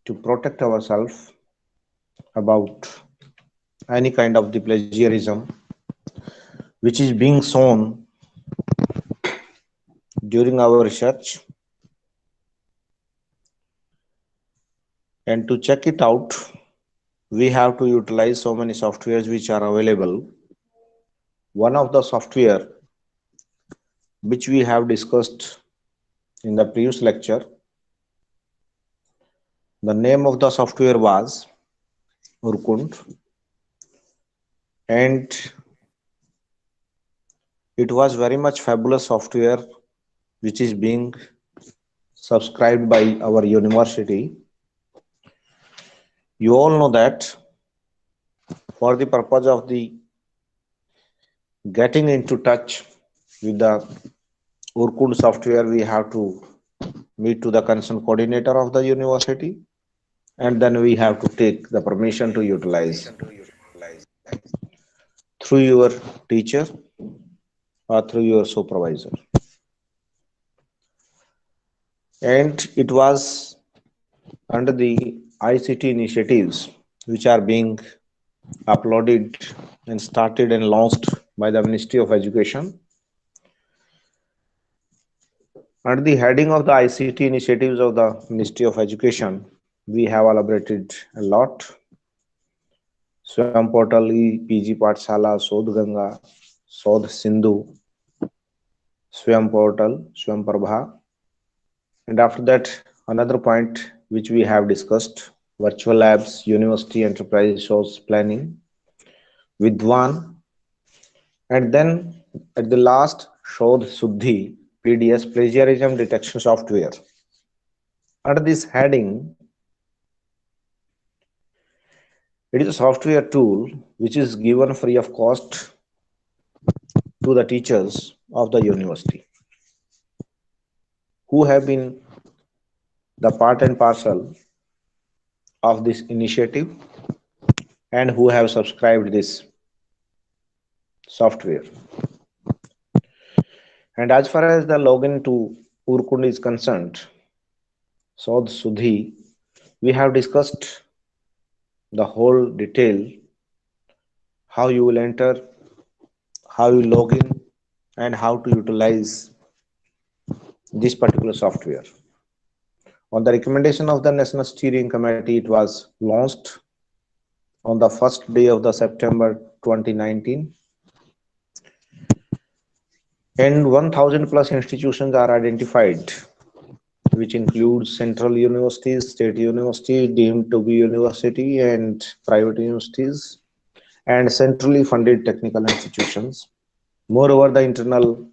to protect ourselves about any kind of the plagiarism which is being shown during our research, and to check it out we have to utilize so many softwares which are available. One of the software which we have discussed in the previous lecture, the name of the software was Urkund, and it was very much fabulous software which is being subscribed by our university. You all know that for the purpose of the getting into touch with the Urkund software, we have to meet to the concerned coordinator of the university, and then we have to take the permission to utilize through your teacher or through your supervisor. And it was under the ICT initiatives which are being uploaded and started and launched by the Ministry of Education. Under the heading of the ICT initiatives of the Ministry of Education, we have elaborated a lot. Swam Portal, PG Pathshala, Sodh Ganga, Sodh Sindhu, Swam Portal, Swam Prabha. And after that, another point which we have discussed, virtual labs, university enterprise resource planning, Vidwan, and then at the last, Shodh Suddhi, PDS, plagiarism detection software. Under this heading, it is a software tool which is given free of cost to the teachers of the university who have been the part and parcel of this initiative and who have subscribed this software. And as far as the login to Urkund is concerned, Sodh Sudhi, we have discussed the whole detail, how you will enter, how you log in, and how to utilize this particular software. On the recommendation of the National Steering Committee, it was launched on the first day of the September 2019. And 1000 plus institutions are identified, which includes central universities, state university, deemed to be university, and private universities, and centrally funded technical institutions. Moreover, the internal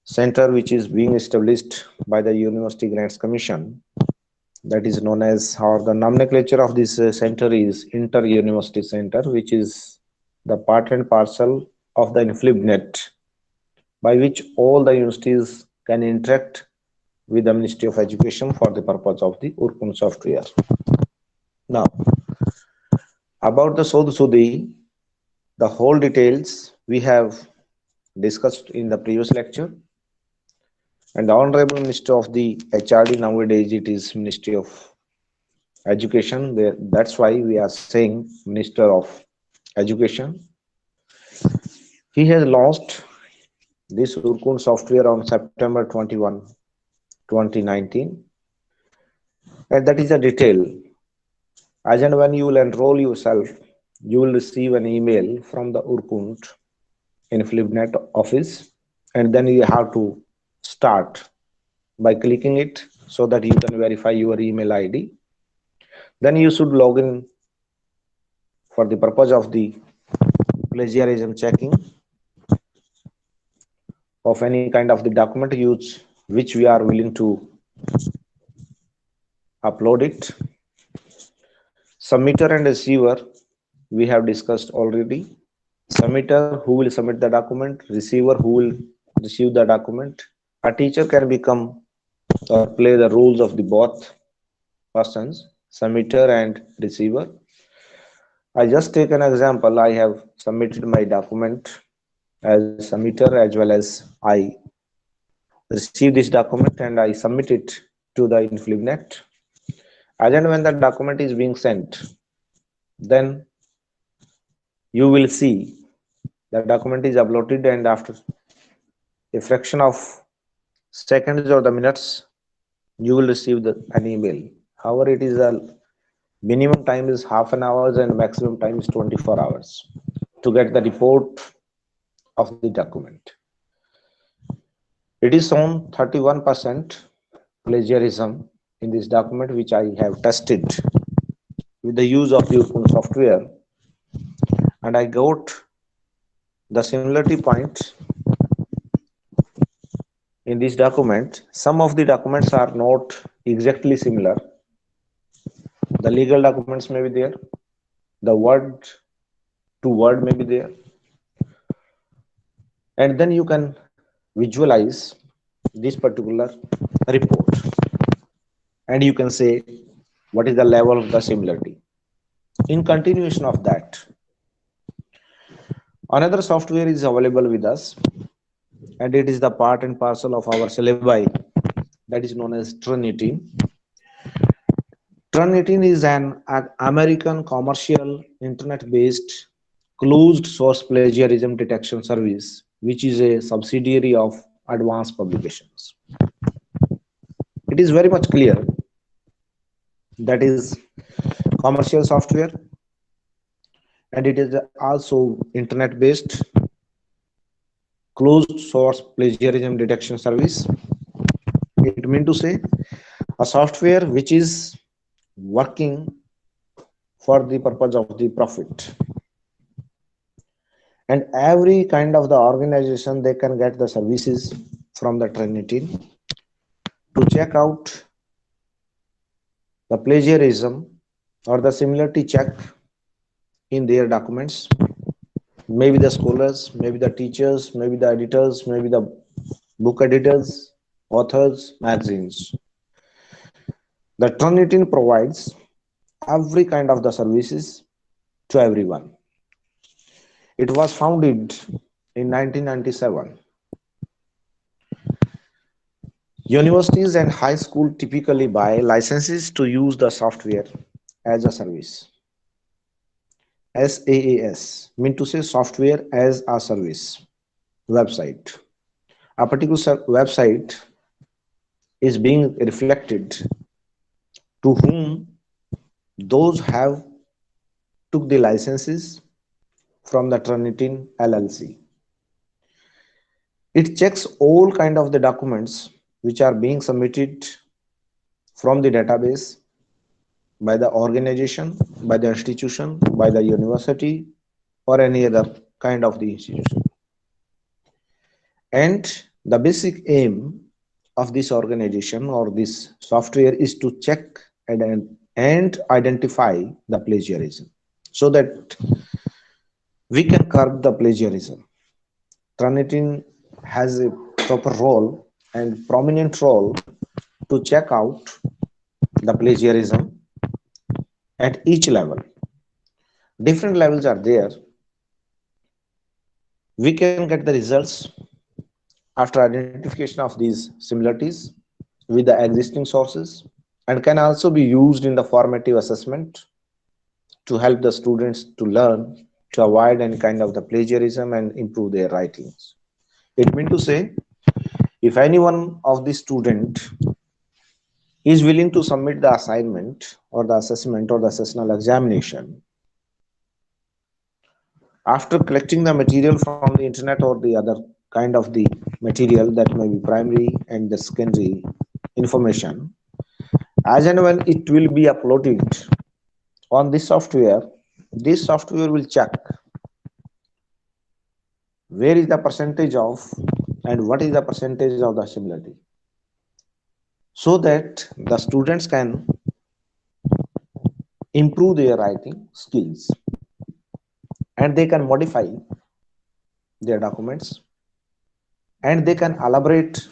center which is being established by the University Grants Commission, that is known as, or the nomenclature of this center is Inter-University Center, which is the part and parcel of the InflibNet, by which all the universities can interact with the Ministry of Education for the purpose of the Urkund software. Now, about the Sodh Sudhi, the whole details we have discussed in the previous lecture. And the Honorable Minister of the HRD, nowadays it is Ministry of Education. That's why we are saying Minister of Education. He has launched this Urkund software on September 21, 2019. And that is a detail. As and when you will enroll yourself, you will receive an email from the Urkund InflibNet office, and then you have to start by clicking it so that you can verify your email ID. Then you should log in for the purpose of the plagiarism checking of any kind of the document use which we are willing to upload it. Submitter and receiver we have discussed already. Submitter, who will submit the document, receiver, who will receive the document. A teacher can become or play the roles of the both persons, submitter and receiver. I just take an example. I have submitted my document as submitter, as well as I receive this document and I submit it to the InflibNet. As and when the document is being sent, then you will see the document is uploaded, and after a fraction of seconds or the minutes, you will receive an email. However, it is a minimum time is half an hour and maximum time is 24 hours to get the report of the document. It is shown 31% plagiarism in this document, which I have tested with the use of the open software, and I got the similarity point in this document. Some of the documents are not exactly similar. The legal documents may be there, the word to word may be there, and then you can visualize this particular report, and you can say what is the level of the similarity. In continuation of that, another software is available with us, and it is the part and parcel of our syllabi, that is known as Turnitin. Turnitin is an American commercial internet-based closed source plagiarism detection service, which is a subsidiary of Advanced Publications. It is very much clear that is commercial software, and it is also internet-based closed source plagiarism detection service. It means to say a software which is working for the purpose of the profit, and every kind of the organization, they can get the services from the Turnitin to check out the plagiarism or the similarity check in their documents. Maybe the scholars, maybe the teachers, maybe the editors, maybe the book editors, authors, magazines. The Turnitin provides every kind of the services to everyone. It was founded in 1997. Universities and high school typically buy licenses to use the software as a service. SaaS mean to say software as a service website. A particular website is being reflected to whom those have took the licenses from the Turnitin LLC. It checks all kind of the documents which are being submitted from the database by the organization, by the institution, by the university, or any other kind of the institution. And the basic aim of this organization or this software is to check and identify the plagiarism so that we can curb the plagiarism. Turnitin has a proper role and prominent role to check out the plagiarism at each level. Different levels are there. We can get the results after identification of these similarities with the existing sources, and can also be used in the formative assessment to help the students to learn to avoid any kind of the plagiarism and improve their writings. It means to say, if any one of the student is willing to submit the assignment or the assessment or the sessional examination, after collecting the material from the internet or the other kind of the material, that may be primary and the secondary information, as and when it will be uploaded on this software will check where is the percentage of and what is the percentage of the similarity, so that the students can improve their writing skills and they can modify their documents and they can elaborate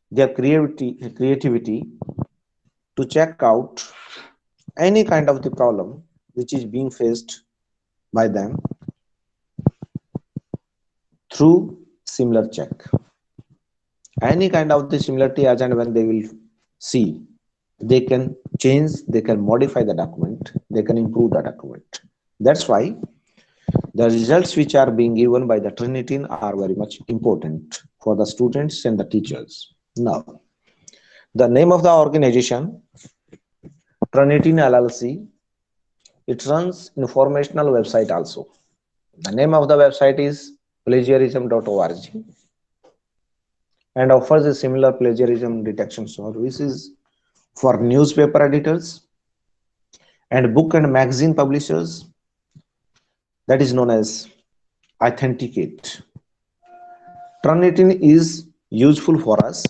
their creativity to check out any kind of the problem which is being faced by them through similar check. Any kind of the similarity, as and when they will see They can change, they can modify the document, they can improve the document. That's why the results which are being given by the Trinitin are very much important for the students and the teachers. Now, the name of the organization, Trinitin LLC, it runs informational website also. The name of the website is plagiarism.org and offers a similar plagiarism detection services for newspaper editors and book and magazine publishers, that is known as Authenticate. Turnitin is useful for us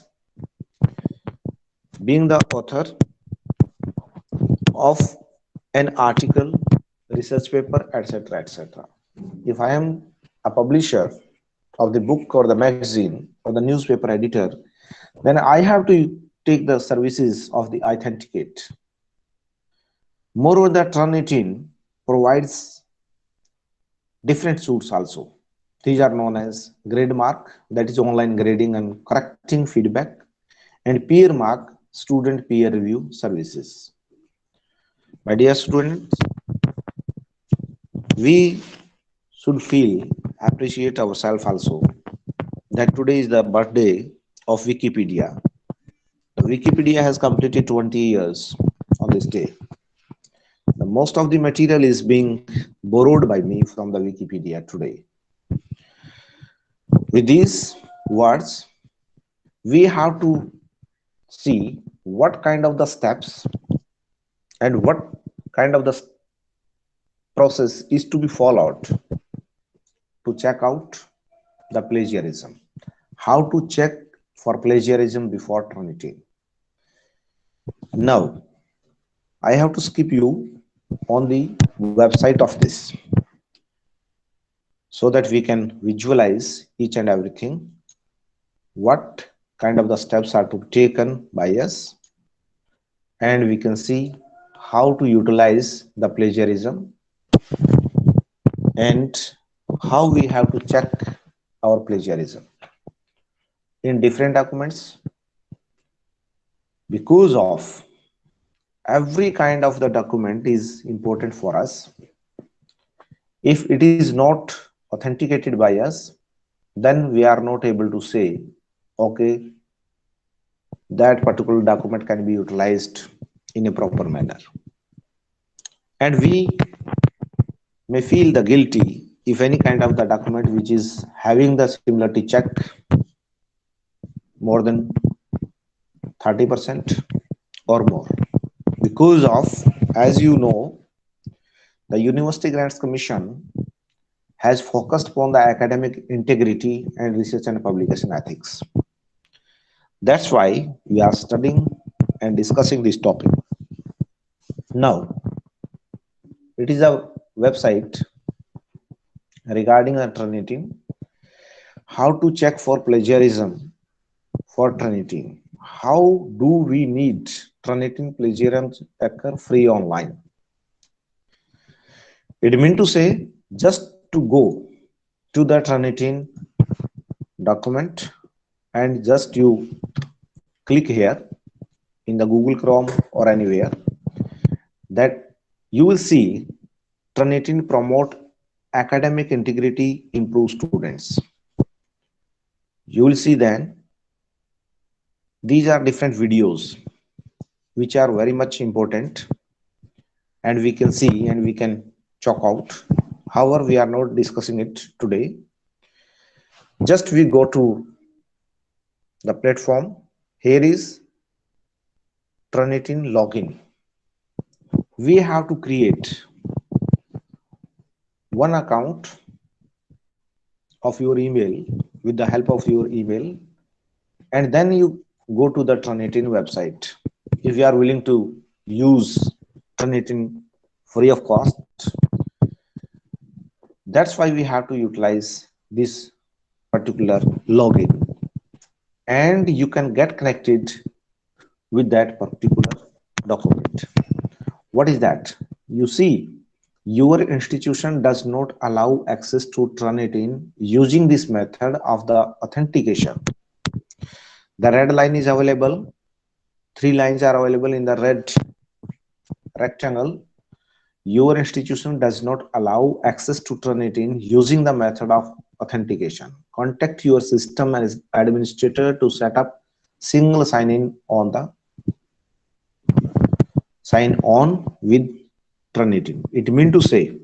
being the author of an article, research paper, etc. etc. If I am a publisher of the book or the magazine or the newspaper editor, then I have to take the services of the Authenticate. Moreover, the Turnitin provides different suits also. These are known as GradeMark, that is online grading and correcting feedback, and PeerMark, student peer review services. My dear students, we should feel, appreciate ourselves also that today is the birthday of Wikipedia. Wikipedia has completed 20 years on this day. Most of the material is being borrowed by me from the Wikipedia today. With these words, we have to see what kind of the steps and what kind of the process is to be followed to check out the plagiarism. How to check for plagiarism before Turnitin. Now, I have to skip you on the website of this so that we can visualize each and everything, what kind of the steps are to be taken by us, and we can see how to utilize the plagiarism and how we have to check our plagiarism in different documents. Because of every kind of the document is important for us. If it is not authenticated by us, then we are not able to say, okay, that particular document can be utilized in a proper manner. And we may feel the guilty if any kind of the document which is having the similarity check more than 30% or more. Because of, as you know, the University Grants Commission has focused upon the academic integrity and research and publication ethics. That's why we are studying and discussing this topic. Now, it is a website regarding a Turnitin, how to check for plagiarism for Turnitin. How do we need Turnitin plagiarism checker free online? It means to say just to go to the Turnitin document and just you click here in the Google Chrome or anywhere, that you will see Turnitin promote academic integrity, improve students. You will see then these are different videos which are very much important, and we can see and we can chalk out. However, we are not discussing it today. Just we go to the platform. Here is Turnitin login. We have to create one account of your email with the help of your email, and then you go to the Turnitin website. If you are willing to use Turnitin free of cost, that's why we have to utilize this particular login, and you can get connected with that particular document. What is that? You see, your institution does not allow access to Turnitin using this method of the authentication. The red line is available Three lines are available in the red rectangle. Your institution does not allow access to Turnitin using the method of authentication. Contact your system administrator to set up single sign on with Turnitin. It means to say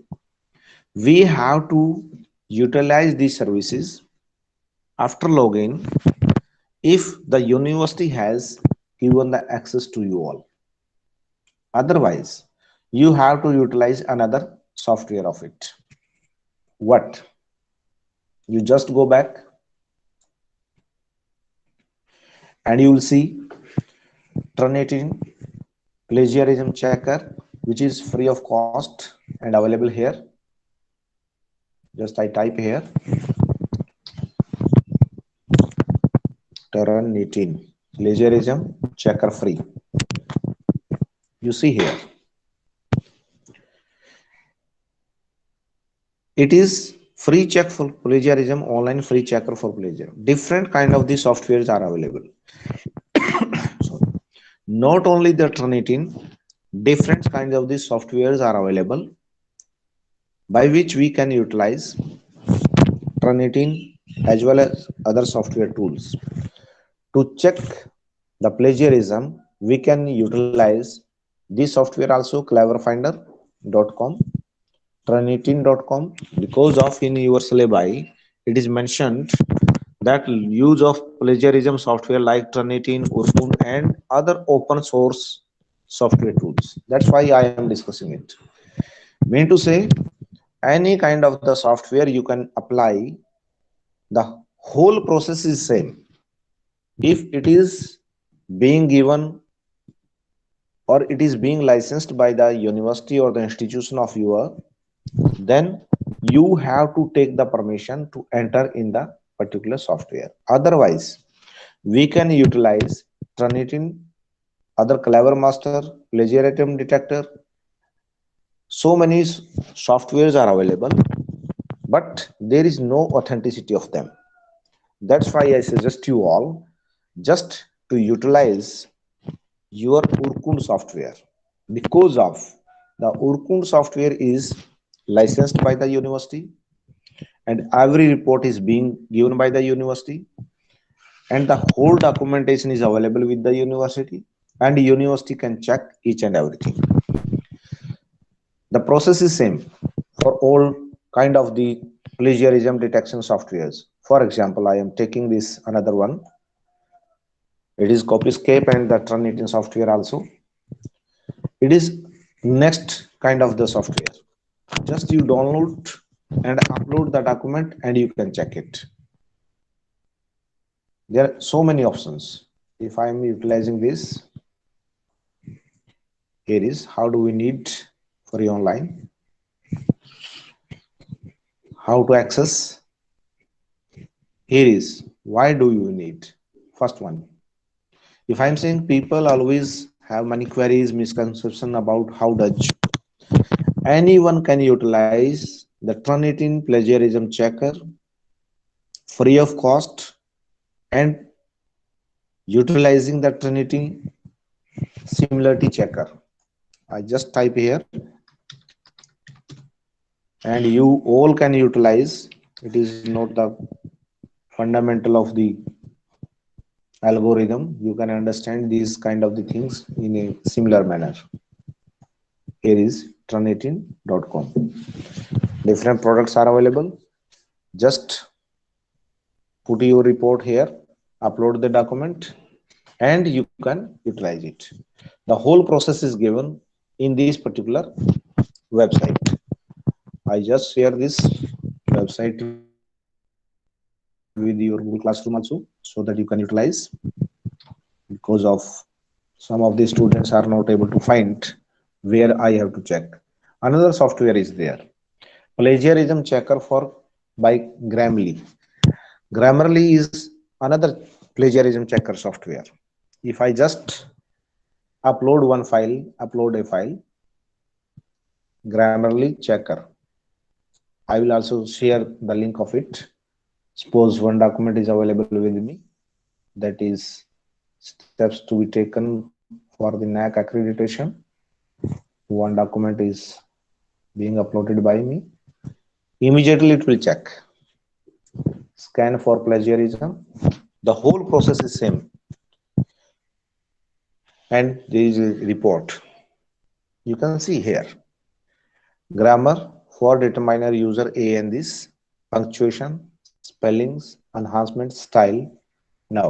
we have to utilize these services after login if the university has given the access to you all. Otherwise, you have to utilize another software of it. What? You just go back and you will see Turnitin plagiarism checker, which is free of cost and available here. Just I type here Turnitin plagiarism checker free. You see here. It is free check for plagiarism, online free checker for plagiarism. Different kind of the softwares are available. Not only the Turnitin, different kinds of the softwares are available by which we can utilize Turnitin as well as other software tools. To check the plagiarism, we can utilize this software also, cleverfinder.com, Turnitin.com, because of in your syllabi it is mentioned that use of plagiarism software like Turnitin, Urkund and other open source software tools. That's why I am discussing it. Mean to say, any kind of the software you can apply, the whole process is same. If it is being given or it is being licensed by the university or the institution of your, then you have to take the permission to enter in the particular software. Otherwise, we can utilize Turnitin, other Clever Master, plagiarism detector. So many softwares are available, but there is no authenticity of them. That's why I suggest you all just to utilize your Urkund software, because of the Urkund software is licensed by the university and every report is being given by the university and the whole documentation is available with the university and the university can check each and everything. The process is same for all kind of the plagiarism detection softwares. For example, I am taking this another one. It is Copyscape and the Turnitin software also. It is next kind of the software. Just you download and upload the document and you can check it. There are so many options. If I am utilizing this, here is how do we need free online, how to access. Here is why do you need. First one, if I'm saying people always have many queries, misconception about how does anyone can utilize the Turnitin plagiarism checker free of cost and utilizing the Turnitin similarity checker. I just type here and you all can utilize. It is not the fundamental of the algorithm. You can understand these kind of the things in a similar manner. Here is Turnitin.com. Different products are available. Just put your report here, upload the document and you can utilize it. The whole process is given in this particular website. I just share this website with your Google Classroom also so that you can utilize, because of some of the students are not able to find where I have to check. Another software is there, plagiarism checker for by Grammarly. Grammarly is another plagiarism checker software. If I just upload a file, Grammarly checker. I will also share the link of it. Suppose one document is available with me, that is steps to be taken for the NAC accreditation. One document is being uploaded by me. Immediately it will check. Scan for plagiarism. The whole process is same. And there is a report. You can see here. Grammar for determiner user A and this. Punctuation, spellings, enhancement, style. Now,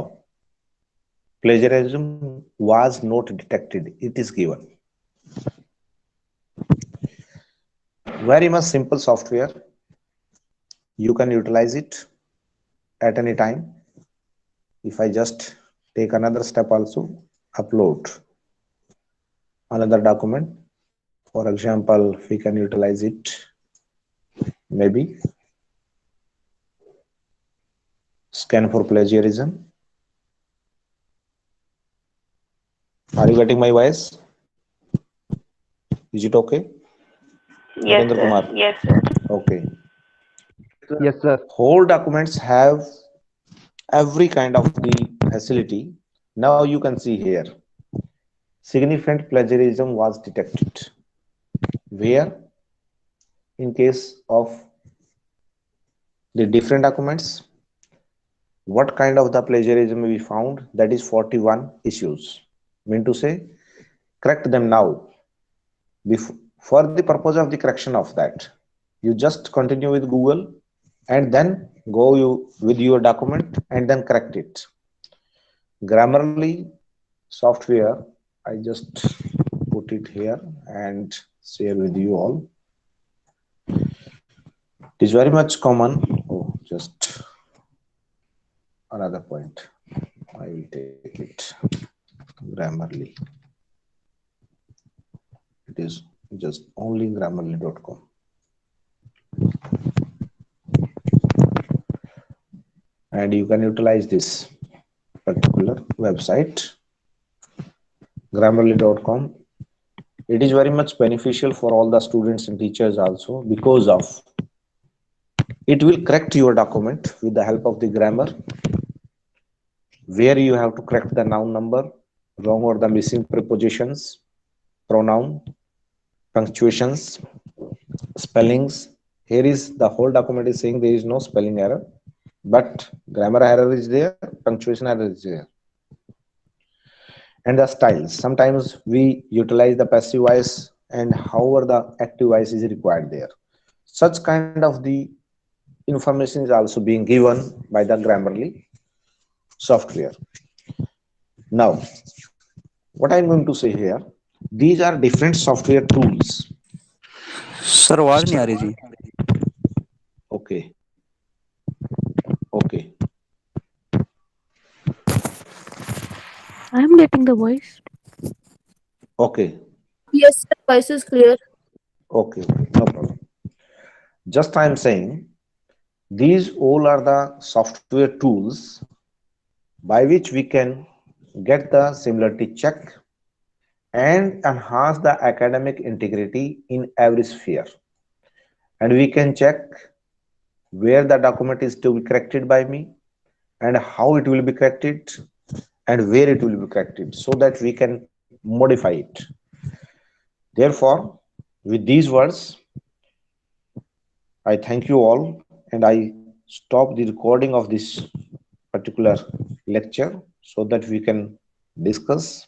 plagiarism was not detected. It is given. Very much simple software. You can utilize it at any time. If I just take another step also, upload another document. For example, we can utilize it maybe scan for plagiarism. Are you getting my voice? Is it okay? Yes, Narendra sir. Kumar. Okay. Yes, sir. Whole documents have every kind of the facility. Now you can see here. Significant plagiarism was detected. Where? In case of the different documents. What kind of the plagiarism we found? That is 41 issues. Mean to say, correct them now. For the purpose of the correction of that, you just continue with Google and then go with your document and then correct it. Grammarly software, I just put it here and share with you all. It is very much common. Oh, just another point. I will take it. Grammarly. It is just only grammarly.com. And you can utilize this particular website, grammarly.com. It is very much beneficial for all the students and teachers also, because of it will correct your document with the help of the grammar, where you have to correct the noun number, wrong or the missing prepositions, pronoun, punctuations, spellings. Here is the whole document is saying there is no spelling error, but grammar error is there, punctuation error is there. And the styles. Sometimes we utilize the passive voice and however the active voice is required there. Such kind of the information is also being given by the Grammarly software. Now, what I'm going to say here, these are different software tools. Sir आवाज नहीं आ रही जी. Okay. Okay. I am getting the voice. Okay. Yes, sir. Voice is clear. Okay. No problem. Just I'm saying, these all are the software tools by which we can get the similarity check and enhance the academic integrity in every sphere. And we can check where the document is to be corrected by me and how it will be corrected and where it will be corrected, so that we can modify it. Therefore, with these words, I thank you all and I stop the recording of this particular lecture so that we can discuss